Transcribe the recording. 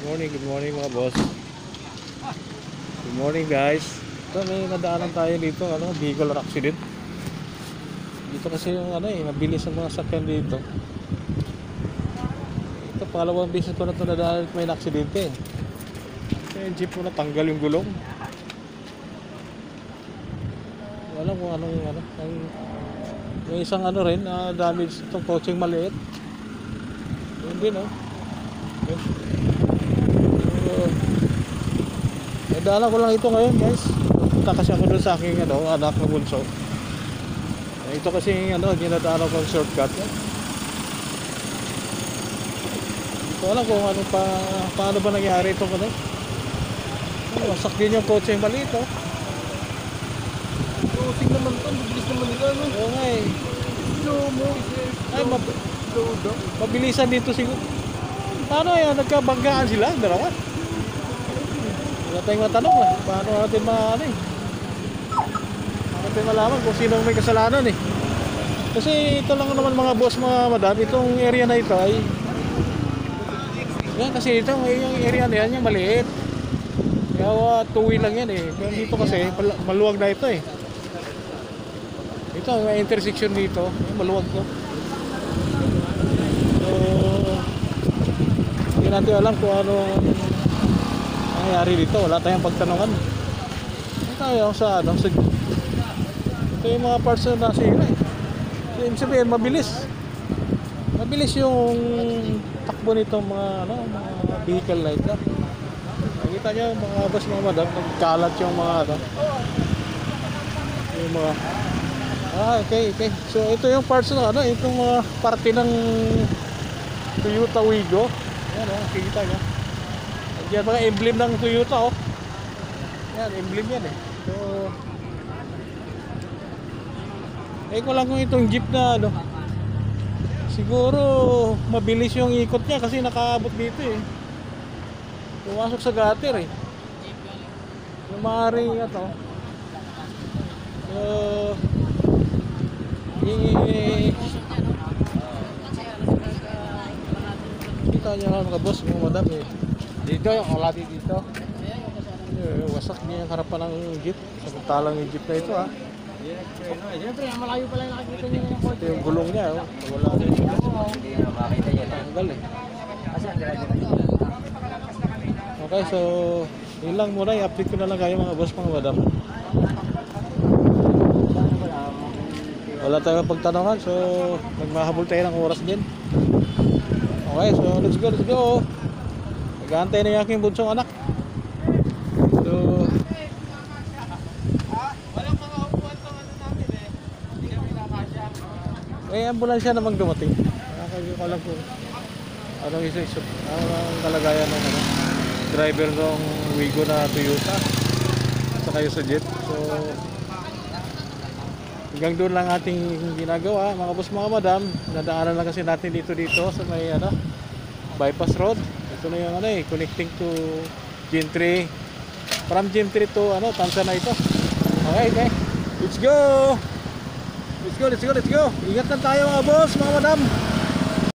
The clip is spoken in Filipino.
Good morning mga boss. Good morning guys. Ito may nadaanan tayo dito, vehicle accident. Dito kasi yung mabilis ang mga sakyan dito. Ito pangalawang beses ko na ito nadaanan at may aksidente. Yung jeep mo natanggal yung gulong. Wala kung anong may isang rin na damage itong coaching maliit. Yun din daanan ko lang ito ngayon guys. Punta kasi ako doon sa aking anak na bunso. Ito kasi dinadaanan ko ang shortcut. Hindi ko alam kung paano ba nangyari ito wasak din yung kotse yung maliit Crossing naman to, mabilis naman nila Oo nga eh. Slow mo. Slow daw. Mabilisan dito siguro. Paano yan? Nagkabanggaan sila? Dalawa? Wala tayong matanong paano natin natin malaman kung sino may kasalanan kasi ito lang naman mga boss, mga madam, itong area na ito ay yan kasi ito yung area na yan yung maliit kaya two-way lang yan pero dito kasi maluwag na ito ito may intersection dito maluwag to so hindi natin alam kung ano nangyari dito, wala tayong pagtanungan. Tayo sa ito yung mga parts na nasira so, ibig sabihin mabilis yung takbo nitong mga vehicle like that. Nakita nyo mga boss, mga madam, nagkalat yung mga yung mga okay. So ito yung parts na itong mga parte ng Toyota Wigo. Yan nakikita nyo. Yan mga emblem ng Toyota yan, emblem yan so ko lang kung itong jeep na siguro mabilis yung ikot niya kasi nakaabot dito pumasok sa gutter yung maaaring so kita nyo mga boss, mga madam dito yung kalati dito wasak niya yung harapan ng jeep samantalang yung jeep na ito Siyempre, malayo pala yung nakikita niyo yung ito yung gulong niya wala rin hindi na makita niya. tanggal Kasi ang driver na yun. okay, so yun lang muna, i-update ko na lang kayo mga boss, mga madam. Wala tayong pagtanungan, so magmahabol tayo ng oras din. Okay, so let's go. Nag-aantay na yung aking bunsong anak. So Walang mga upuan tong namin hindi kami nakasya. may ambulansya namang dumating. Nakakagyo ko lang kung anong ang kalagayan ng driver ng Wigo na Toyota saka yung sa jet. So hanggang doon lang ating ginagawa mga boss, mga madam. Nadaanan lang kasi natin dito sa may bypass road. Ito na yung connecting to Gentry. From Gentry to Tansa na ito. Okay. Let's go. Ingat lang tayo mga boss, mga madam.